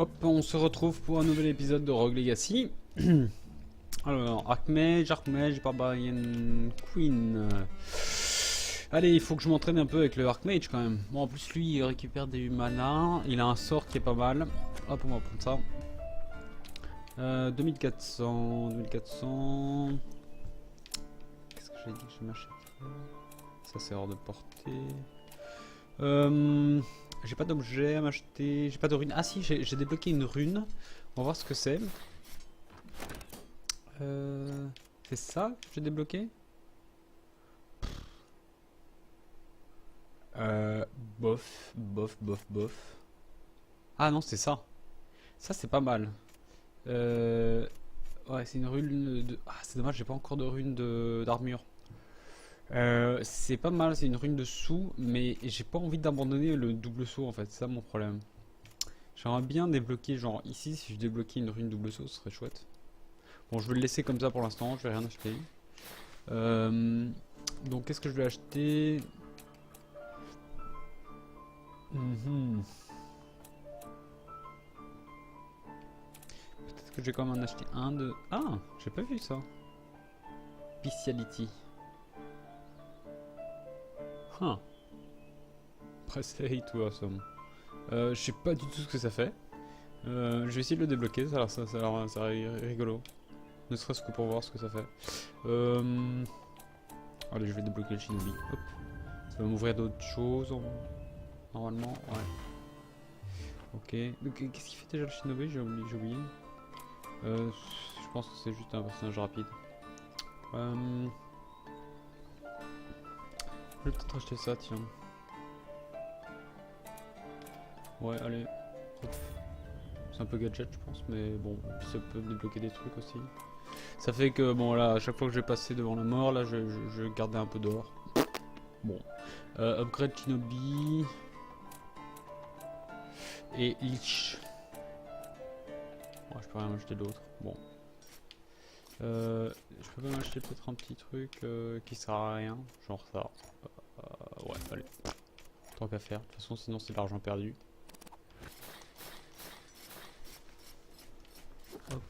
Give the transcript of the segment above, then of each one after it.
Hop, on se retrouve pour un nouvel épisode de Rogue Legacy. Alors, Archmage, Barbarian Queen. Allez, il faut que je m'entraîne un peu avec le Archmage quand même. Bon, en plus, lui, il récupère des mana. Il a un sort qui est pas mal. Hop, on va prendre ça. 2400. Qu'est-ce que j'ai dit que je m'achèterais? Ça, c'est hors de portée. J'ai pas d'objet à m'acheter, j'ai pas de rune. Ah si, j'ai débloqué une rune. On va voir ce que c'est. C'est ça que j'ai débloqué. Bof. Ah non, c'est ça. Ça, c'est pas mal. Ouais, c'est une rune de... Ah, c'est dommage, j'ai pas encore de rune d'armure. C'est pas mal, c'est une rune de saut, mais j'ai pas envie d'abandonner le double saut en fait, c'est ça mon problème. J'aimerais bien débloquer, genre ici, si je débloquais une rune double saut, ce serait chouette. Bon, je vais le laisser comme ça pour l'instant, je vais rien acheter. Donc, qu'est-ce que je vais acheter? Peut-être que je vais quand même en acheter un de... Ah, j'ai pas vu ça. Speciality. Huh. Press to awesome. Je sais pas du tout ce que ça fait. Je vais essayer de le débloquer, ça a l'air rigolo. Ne serait-ce que pour voir ce que ça fait. Allez, je vais débloquer le shinobi. Hop. Ça va m'ouvrir d'autres choses. Normalement, ouais. Ok. Donc, qu'est-ce qu'il fait déjà le shinobi? J'ai oublié. Je pense que c'est juste un personnage rapide. Je vais peut-être acheter ça, tiens. Ouais, allez. C'est un peu gadget, je pense, mais bon, ça peut débloquer des trucs aussi. Ça fait que, bon, là, à chaque fois que je vais passer devant la mort, là, je gardais un peu d'or. Bon. Upgrade Shinobi. Et Lich. Ouais, je peux rien acheter d'autre. Bon. Je peux même acheter peut-être un petit truc qui sert à rien. Genre ça. Ouais, allez. Tant qu'à faire. De toute façon, sinon, c'est de l'argent perdu. Hop.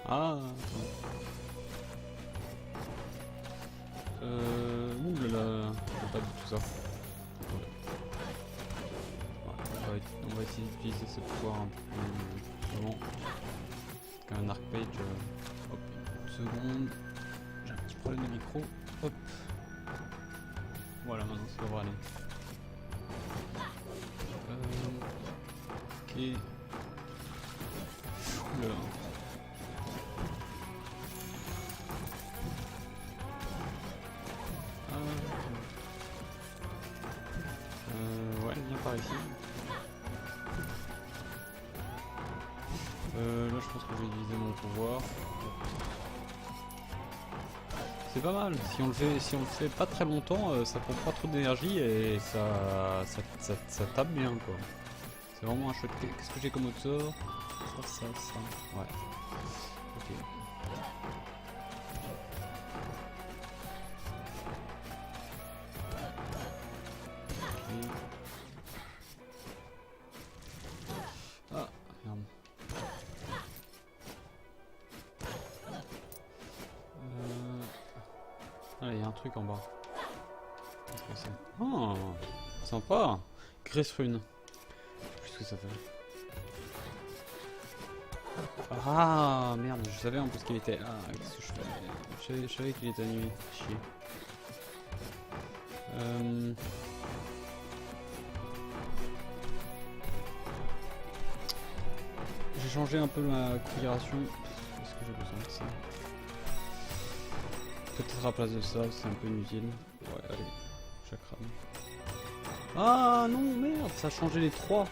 Ah. Oulala, c'est pas du tout ça. On va essayer d'utiliser ce pouvoir un peu plus souvent qu'un arcpage. Hop, une seconde. J'ai un petit problème de micro. Hop. Voilà, maintenant ça devrait aller. Ok. Oula. Ouais, viens par ici. Là, je pense que je vais utiliser mon pouvoir. C'est pas mal. Si on le fait pas très longtemps, ça prend pas trop d'énergie et ça tape bien quoi. C'est vraiment un chouette. Qu'est-ce que j'ai comme autre sort? Ça. Ouais. Ok. Ah, merde. Ah, il y a un truc en bas. Qu'est-ce que c'est? Oh, sympa. Grace Rune. Je sais plus ce que ça fait. Ah, merde, je savais en plus qu'il était... Ah, qu'est-ce que je fais? Je savais qu'il était annulé. Chier. J'ai changé un peu ma configuration. Est-ce que j'ai besoin de ça? Peut-être à la place de ça, c'est un peu inutile. Ouais, allez, chakram. Ah non, merde, ça a changé les trois.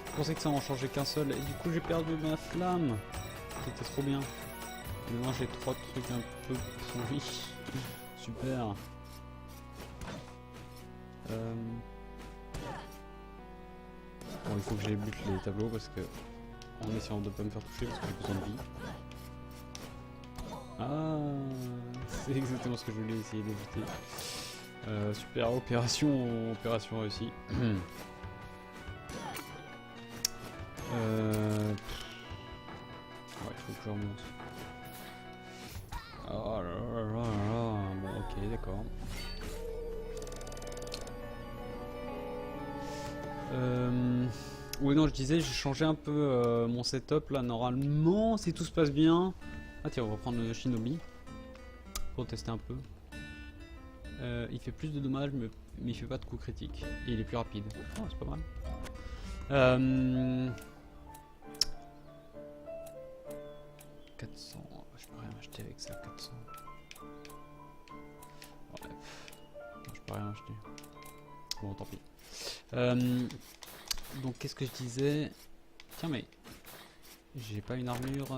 Je pensais que ça en changeait qu'un seul. Et du coup, j'ai perdu ma flamme. C'était trop bien. Maintenant, j'ai trois trucs un peu pourris. Super. faut que j'ébute les tableaux parce que en essayant de pas me faire toucher parce que j'ai besoin de vie. Ah, c'est exactement ce que je voulais essayer d'éviter. Super, opération réussie. Ouais, il faut que je remonte. Oh là là là là. Bon, ok, d'accord. Oui, non, je disais, j'ai changé un peu mon setup là. Normalement, si tout se passe bien. Ah, tiens, on va prendre le Shinobi pour tester un peu. Il fait plus de dommages, mais il fait pas de coups critiques. Et il est plus rapide. Oh, c'est pas mal. 400. Je peux rien acheter avec ça, 400. Ouais. Non, je peux rien acheter. Bon, tant pis. Donc, qu'est-ce que je disais? Tiens, mais j'ai pas une armure.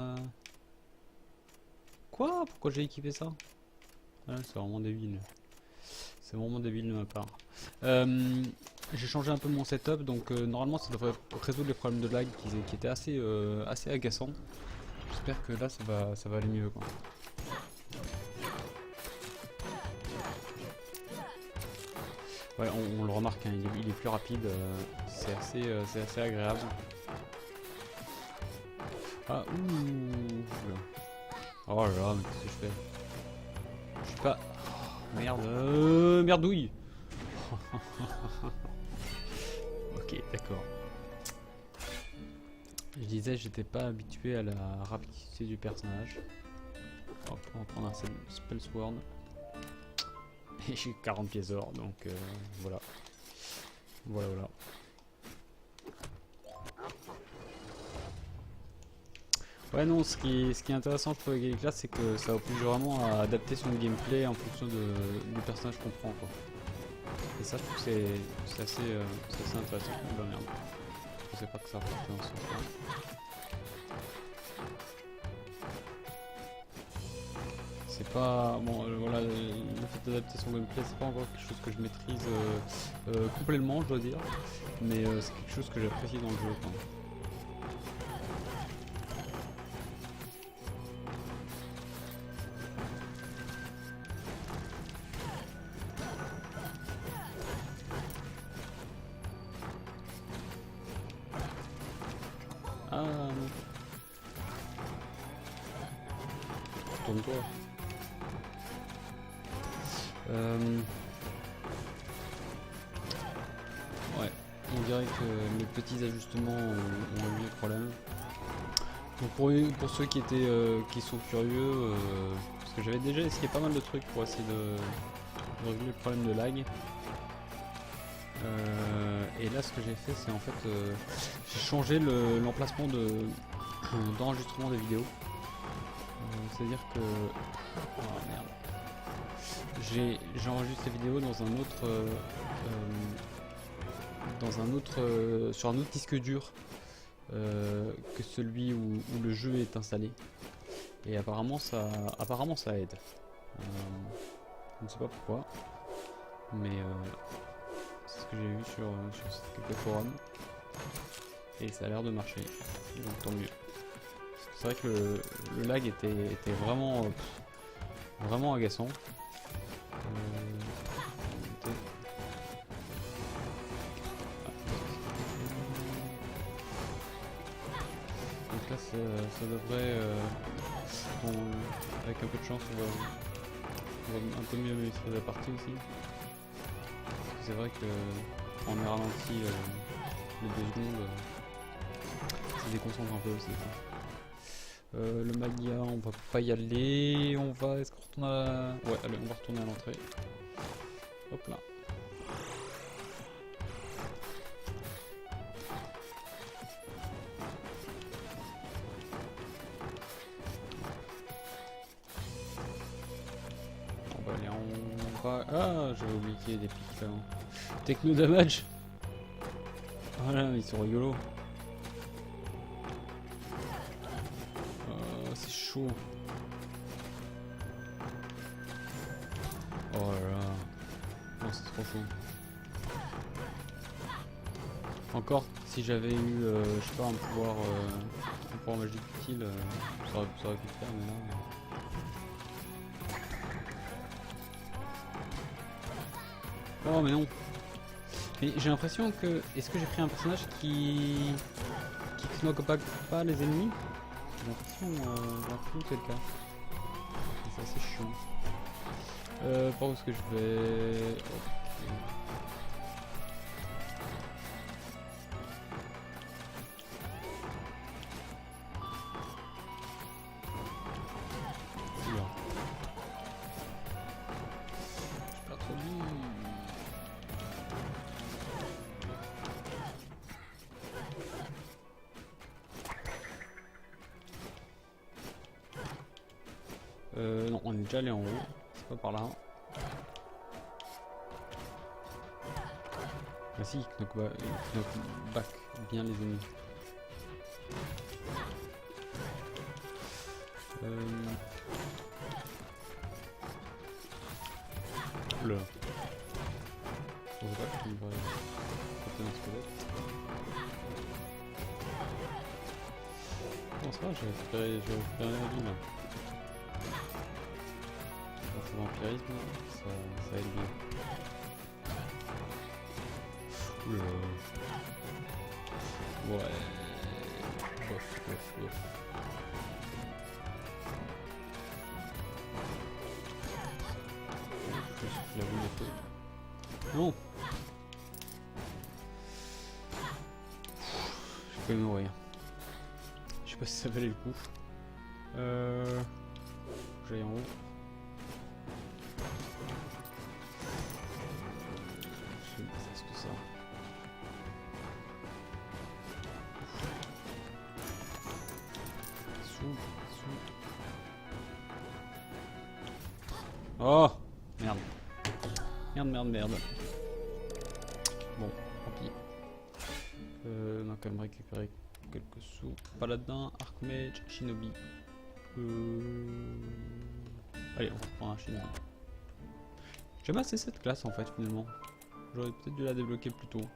Quoi? Pourquoi j'ai équipé ça? Ah, c'est vraiment débile. C'est vraiment débile de ma part. J'ai changé un peu mon setup, donc normalement ça devrait résoudre les problèmes de lag qui étaient assez agaçants. J'espère que là ça va aller mieux, quoi. Ouais, on le remarque, hein, il est plus rapide, c'est assez agréable. Ah, ouh. Oh là là, mais qu'est-ce que je fais? Je suis pas... Oh, merde, merdouille. Ok, d'accord. Je disais, j'étais pas habitué à la rapidité du personnage. Hop, on va prendre un Spell Sword. Et j'ai 40 pièces d'or, donc voilà. Voilà. Ouais, non, ce qui est intéressant pour les Gay Class, c'est que ça oblige vraiment à adapter son gameplay en fonction du personnage qu'on prend, quoi. Et ça, je trouve que c'est assez intéressant. Oh bah merde. Je sais pas que ça rapportait un sens. C'est pas... Bon, voilà, le fait d'adapter son gameplay, c'est pas encore quelque chose que je maîtrise complètement, je dois dire. Mais c'est quelque chose que j'apprécie dans le jeu, quoi. Ah non. Tourne-toi. Ouais, on dirait que les petits ajustements ont réglé le problème. Donc pour ceux qui sont curieux, parce que j'avais déjà essayé pas mal de trucs pour essayer de régler le problème de lag. Et là, ce que j'ai fait, c'est en fait, j'ai changé l'emplacement d'enregistrement des vidéos. C'est-à-dire que... Oh merde. J'enregistre les vidéos dans un autre, sur un autre disque dur que celui où le jeu est installé. Et apparemment ça aide. Je ne sais pas pourquoi, mais c'est ce que j'ai vu sur quelques forums. Et ça a l'air de marcher, donc tant mieux. C'est vrai que le lag était vraiment agaçant. Donc là ça devrait, avec un peu de chance, on va un peu mieux maîtriser la partie aussi. C'est vrai que en est ralenti les 2 secondes, ça déconcentre un peu aussi. Le Magia, on va pas y aller. Est-ce qu'on retourne à la... Ouais, allez, on va retourner à l'entrée. Hop là. Bon bah allez, on va... Ah, j'avais oublié qu'il y avait des pics là. Techno damage. Voilà, ils sont rigolos. C'est chaud. Oh là là. Non, c'est trop chaud. Encore. si j'avais eu, je sais pas, un pouvoir magique utile, ça aurait pu le faire, mais là... Oh mais non. Mais j'ai l'impression que... Est-ce que j'ai pris un personnage qui knockback pas les ennemis? J'ai l'impression que c'est le cas. Et c'est assez chiant. Par où est-ce que je vais... Ok. Oula. Je perds trop de vie. Non, on est déjà allé en haut, c'est pas par là. Ah si, knockback bien les ennemis. Oula. Je pensais pas qu'il va taper un squelette. Bon ça va, j'ai récupéré la vie là. C'est vampirisme, ça aide bien. Oula. Ouais. Bof. La boule de feu. Non. J'ai failli mourir. Je sais pas si ça valait le coup. J'aille en haut. Qu'est-ce que ça? Oh merde. Merde. Bon, tant pis. On a quand même récupéré quelques sous. Paladin, Archmage, Shinobi. Allez, on va prendre un Shinobi. J'aime assez cette classe en fait finalement. J'aurais peut-être dû la débloquer plus tôt.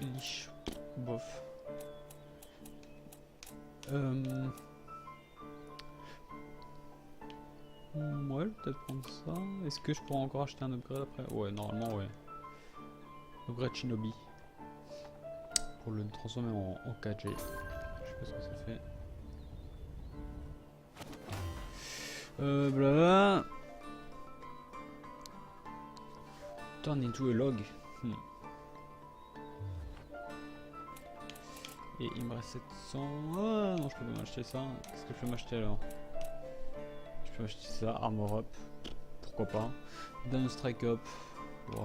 Lich, bof. Ouais, je vais peut-être prendre ça. Est-ce que je pourrais encore acheter un upgrade après? Ouais, normalement, ouais. Upgrade Shinobi. Pour le transformer en 4G. Je sais pas ce que ça fait. Blablabla. Turn into a log. Et il me reste 700. Ah non, je peux pas m'acheter ça. Qu'est-ce que je peux m'acheter alors? Je peux m'acheter ça, Armor Up. Pourquoi pas. Down Strike Up. Ouais.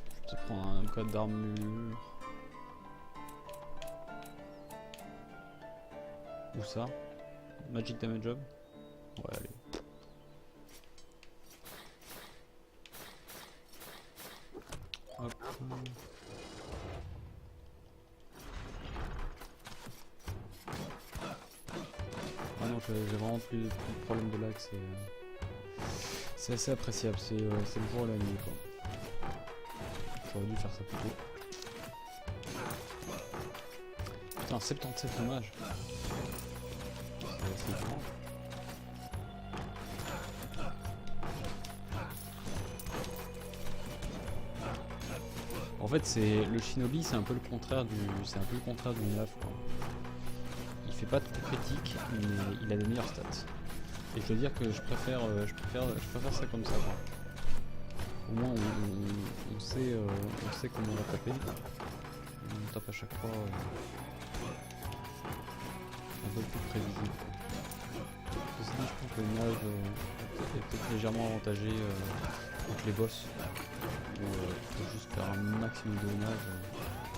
Je vais peut-être prendre un code d'armure. Où ça? Magic Damage Job. Ouais, allez. Hop. Ah non, j'ai vraiment plus de problème de lag, c'est assez appréciable, c'est le jour et la nuit quoi. J'aurais dû faire ça plus tôt. Putain, 77 dommages. C'est grand. En fait, c'est le Shinobi, c'est un peu le contraire du neuf quoi. Il fait pas de coup critique, mais il a des meilleures stats. Et je dois dire que je préfère ça comme ça quoi. Au moins on sait comment on va taper. On tape à chaque fois un peu plus prévisible. Ceci dit, je pense que le nage est peut-être légèrement avantagé contre les boss. Il faut juste faire un maximum de dommages.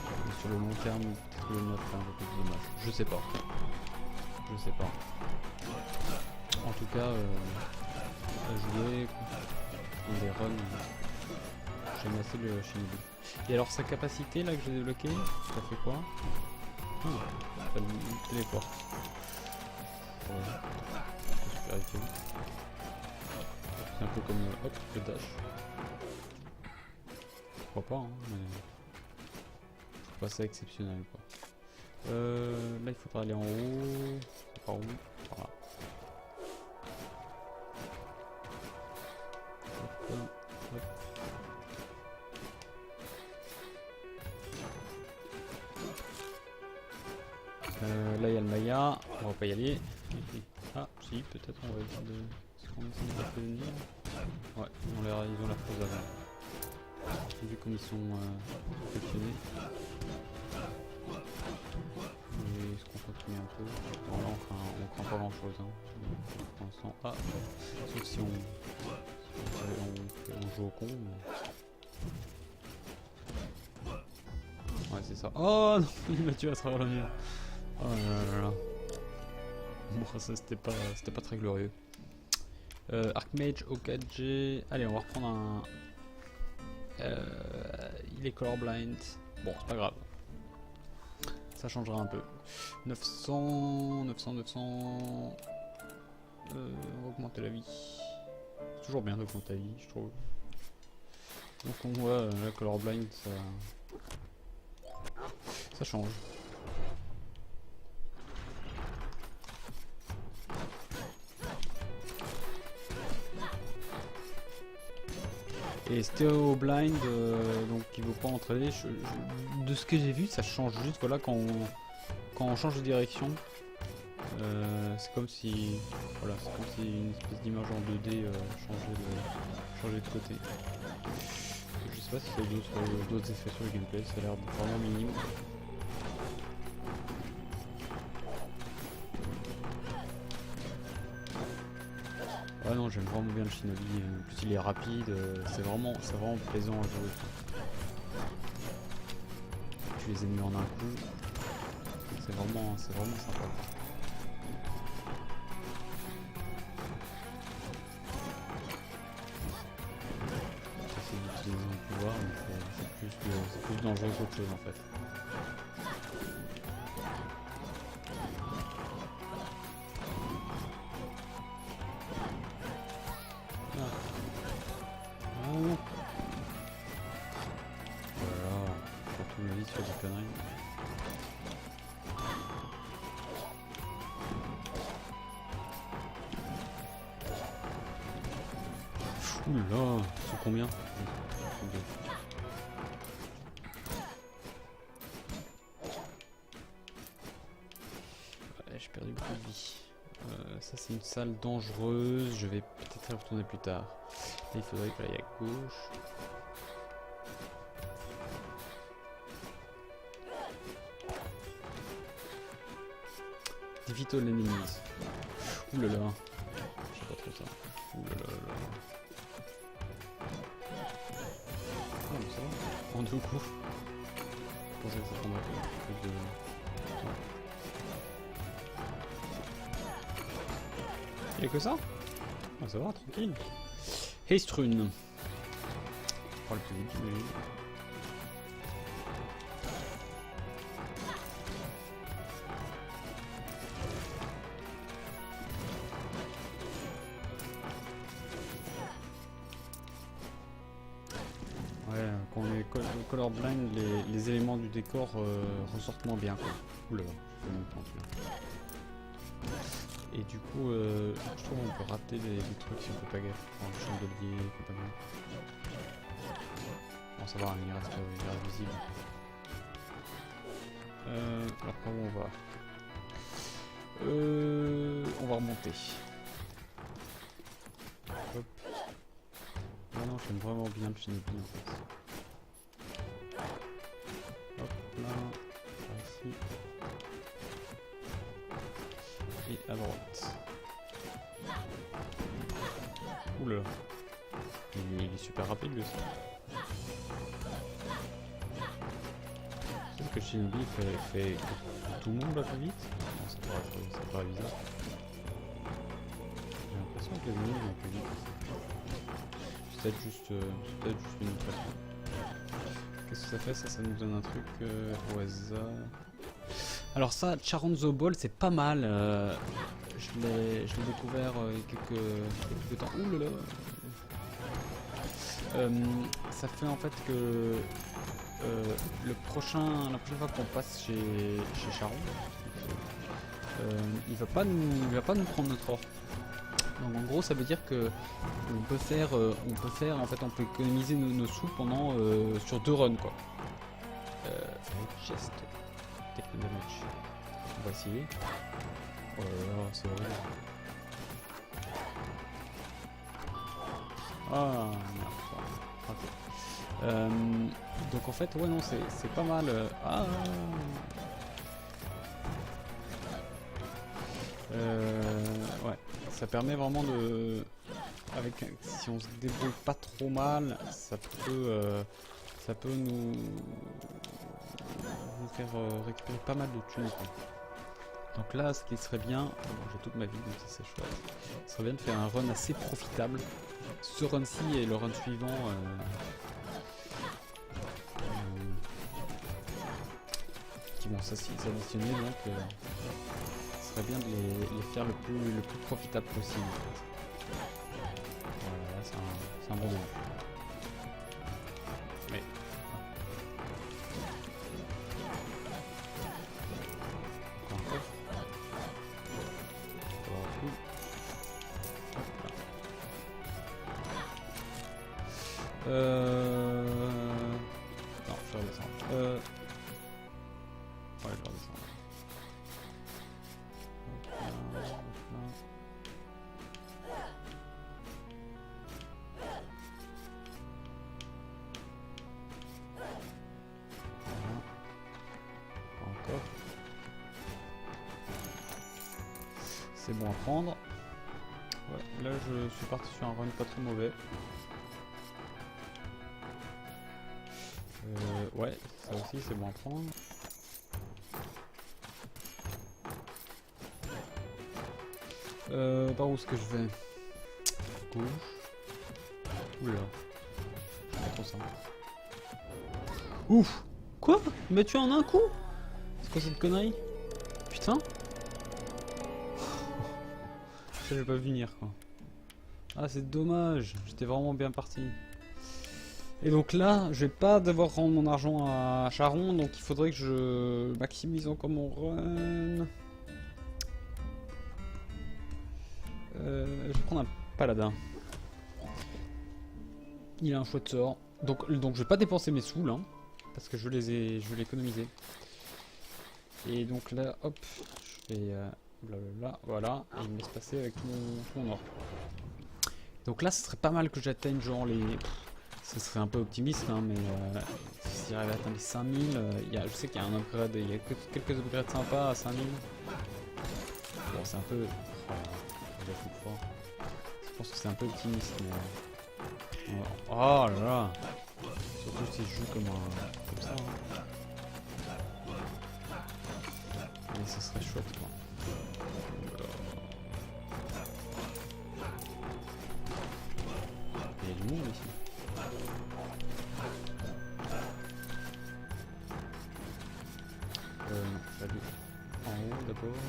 Et sur le long terme, peut-être que le nage fait un peu plus de dommages. Je sais pas. En tout cas, à jouer dans des runs, j'aime assez le Shinobi. Et alors sa capacité là que j'ai débloqué, ça fait quoi? Ça me téléporte. Ouais, je vais vérifier. C'est un peu comme hop, le dash. pourquoi pas, hein, mais je trouve pas ça exceptionnel quoi. Là il faudra aller en haut. Par où? Par là. Hop, hop. Là il y a le Maya, on va pas y aller. Ah si, peut-être on va essayer de... Est-ce qu'on essaie de prévenir? Ouais, ils ont l'air prise avant. Vu comme ils sont perfectionnés. Et est-ce qu'on continue un peu? Bon là on craint pas grand chose hein. Pour l'instant. Ah, sauf si on joue au con. Mais... Ouais c'est ça. Oh non, il m'a tué à travers le mur. Oh là là là. Bon ça c'était pas très glorieux. Archmage, Okage. Allez on va reprendre un... il est colorblind. Bon c'est pas grave. Ça changera un peu. 900... On va augmenter la vie. C'est toujours bien d'augmenter la vie je trouve. Donc on voit la colorblind ça change. Et stéréo blind, donc il ne veut pas entraîner. De ce que j'ai vu, ça change juste. Voilà, quand on change de direction, c'est comme si, voilà, c'est comme si une espèce d'image en 2D changeait de côté. Je sais pas si il y a d'autres effets sur le gameplay. Ça a l'air vraiment minime. Ah non, j'aime vraiment bien le Shinobi, en plus il est rapide, c'est vraiment plaisant à jouer. Tu les ennemis en un coup, c'est vraiment sympa. J'essaie d'utiliser mon pouvoir, mais c'est plus dangereux qu'autre chose en fait. Sur des conneries. Oula, c'est combien? Ouais, j'ai perdu beaucoup de vie. Ça c'est une salle dangereuse, je vais peut-être y retourner plus tard. Là, il faudrait que j'aille à gauche. Defeat all enemies. Oulala. Je sais pas trop ça. Oulala. Ah mais ça va. En deux coups. Je pensais que ça prendrait plus de... Y'a que ça? Ah ça va, tranquille. Haste rune. Oh le plus vite, j'imagine. Quand on est colorblind, les éléments du décor ressortent moins bien quoi. Oula, je fais même pas en plus. Et du coup, je trouve qu'on peut rater des trucs si on fait pas gaffe. Enfin, le chandelier, compagnie. Bon ça va, il reste visible. Alors par où on va remonter. Hop. Ah non, j'aime vraiment bien le Shinobi en fait. Hop là, par ici. Et à droite. Oula. Il est super rapide lui aussi. Est-ce que Shinobi fait que tout le monde va plus vite? Non, ça paraît bizarre. J'ai l'impression que les ennemis vont plus vite aussi. C'est peut-être juste une impression. Qu'est-ce que ça fait? Ça nous donne un truc au hasard. Alors ça, Charonzo Ball, c'est pas mal. Je l'ai découvert il y a quelques temps. Ouh là là. Ça fait en fait que la prochaine fois qu'on passe chez Charon, il va pas nous prendre notre or. Donc en gros ça veut dire que on peut faire en fait on peut économiser nos sous pendant sur 2 runs quoi. Chest, take the damage. On va essayer. Oh là là, c'est horrible. Ah merde. Ok. Donc en fait ouais non c'est pas mal. Ouais, ça permet vraiment de, si on se débrouille pas trop mal, ça peut nous faire récupérer pas mal de thunes. Donc là, ce qui serait bien, j'ai toute ma vie donc ça c'est chouette, ce serait bien de faire un run assez profitable. Ce run-ci et le run suivant. Qui vont s'additionner donc. Ce serait bien de les faire le plus profitable possible. Voilà, c'est un bon moment. Mais. Encore un coffre. Non, je vais redescendre. Ouais, je vais redescendre. Encore. C'est bon à prendre. Ouais, là je suis parti sur un run pas très mauvais. Ouais, ça aussi c'est bon à prendre. Par où est-ce que je vais? Gauche. Oula. Pas trop simple. Ouf! Quoi? Il m'a tué en un coup? C'est quoi cette connerie? Putain! Ça j'ai pas vu venir quoi. Ah c'est dommage, j'étais vraiment bien parti. Et donc là, je vais pas devoir rendre mon argent à Charon, donc il faudrait que je maximise encore mon run. Je vais prendre un paladin. Il a un chouette sort. Donc je vais pas dépenser mes sous là, parce que je vais l'économiser. Et donc là, hop, je vais blablabla, voilà, et il me laisse passer avec mon or. Donc là, ce serait pas mal que j'atteigne genre les. Ce serait un peu optimiste, hein, mais si j'arrive à atteindre les 5000, je sais qu'il y a un upgrade, il y a quelques upgrades sympas à 5000. Bon, c'est un peu. Je pense que c'est un peu optimiste, mais. Oh là là! Surtout si je joue comme ça. Hein. Mais ce serait chouette, quoi. Il y a du monde ici. Salut. En haut d'abord.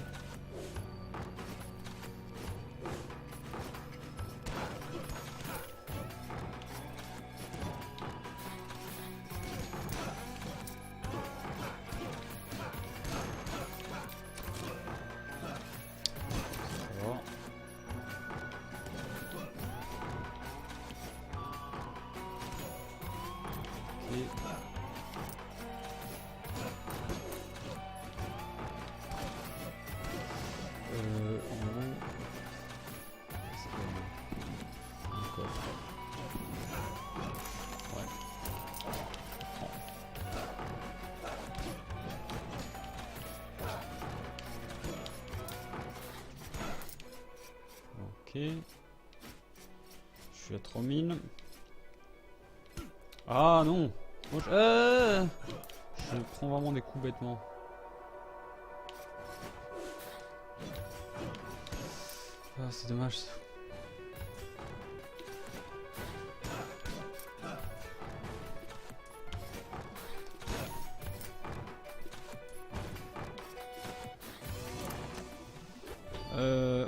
Je suis à 3000. Ah non, moi, je prends vraiment des coups bêtement. Ah, c'est dommage.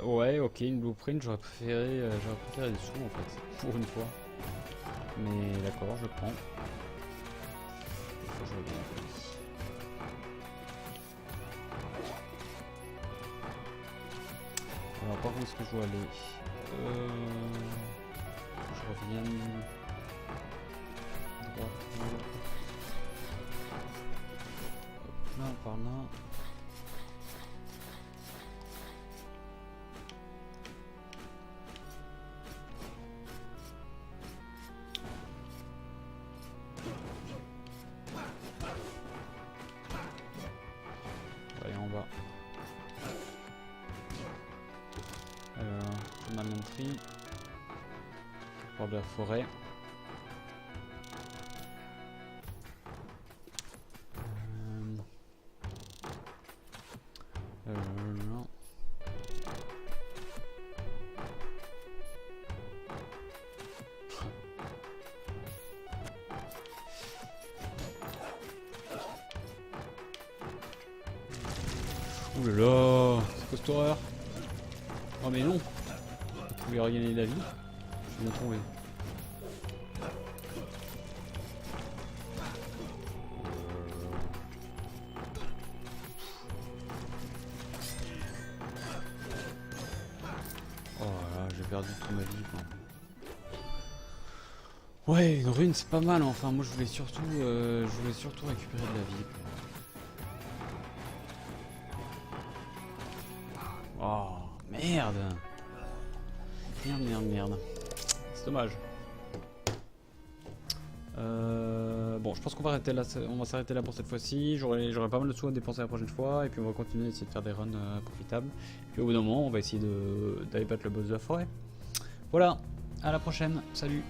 Ouais, ok, une blueprint, j'aurais préféré des sous en fait, pour une fois. Mais d'accord, je prends. Faut que je revienne. Alors par contre, est-ce que je dois aller je reviens droite. Hop là, par là. Allez, en bas. Alors, on a l'entrée. Bord de la forêt. Non. Ouh là là, c'est quoi cette horreur? Oh mais non, vous pouvez regagner de la vie. Je vais me trouver. Oh là, j'ai perdu toute ma vie quoi. Ouais, une rune c'est pas mal. Enfin, moi je voulais surtout récupérer de la vie. Oh merde. Merde. C'est dommage. Bon, je pense qu'on va arrêter là. On va s'arrêter là pour cette fois-ci. J'aurai pas mal de sous à dépenser la prochaine fois. Et puis on va continuer à essayer de faire des runs profitables. Puis au bout d'un moment, on va essayer d'aller battre le boss de la forêt. Voilà, à la prochaine. Salut.